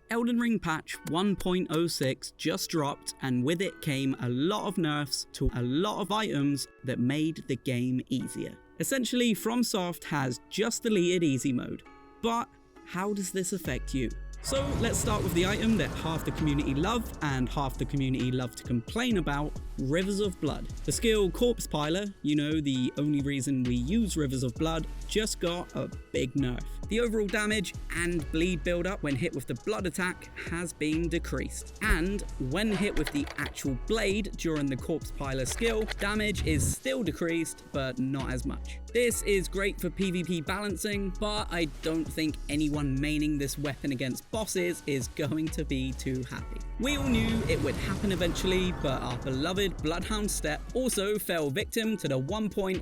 Elden Ring patch 1.06 just dropped, and with it came a lot of nerfs to a lot of items that made the game easier. Essentially, FromSoft has just deleted easy mode. But how does this affect you? So let's start with the item that half the community love and half the community love to complain about, Rivers of Blood. The skill Corpse Piler, you know, the only reason we use Rivers of Blood, just got a big nerf. The overall damage and bleed buildup when hit with the blood attack has been decreased. And when hit with the actual blade during the Corpse Piler skill, damage is still decreased, but not as much. This is great for PvP balancing, but I don't think anyone maining this weapon against bosses is going to be too happy. We all knew it would happen eventually, but our beloved Bloodhound Step also fell victim to the 1.06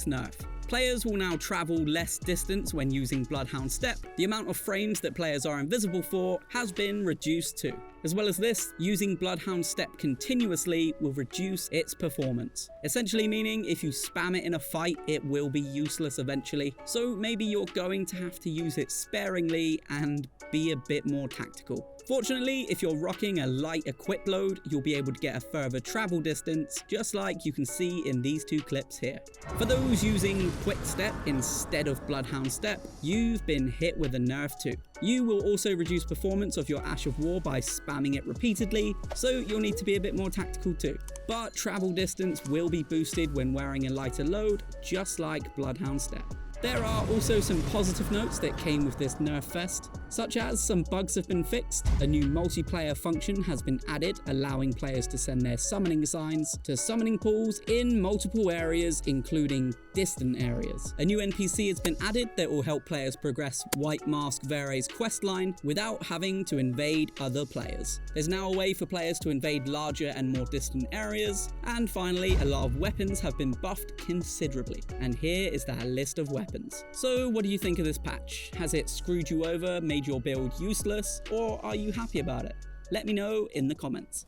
nerf. Players will now travel less distance when using Bloodhound Step. The amount of frames that players are invisible for has been reduced too. As well as this, using Bloodhound Step continuously will reduce its performance. Essentially meaning if you spam it in a fight, it will be useless eventually. So maybe you're going to have to use it sparingly and be a bit more tactical. Fortunately, if you're rocking a light equip load, you'll be able to get a further travel distance, just like you can see in these two clips here. For those using Quick Step instead of Bloodhound Step, you've been hit with a nerf too. You will also reduce performance of your Ash of War by spamming it repeatedly, so you'll need to be a bit more tactical too. But travel distance will be boosted when wearing a lighter load, just like Bloodhound Step. There are also some positive notes that came with this nerf fest, such as some bugs have been fixed, a new multiplayer function has been added allowing players to send their summoning signs to summoning pools in multiple areas including distant areas. A new NPC has been added that will help players progress White Mask Vere's questline without having to invade other players. There's now a way for players to invade larger and more distant areas, and finally a lot of weapons have been buffed considerably, and here is that list of weapons. So what do you think of this patch? Has it screwed you over, made your build useless, or are you happy about it? Let me know in the comments.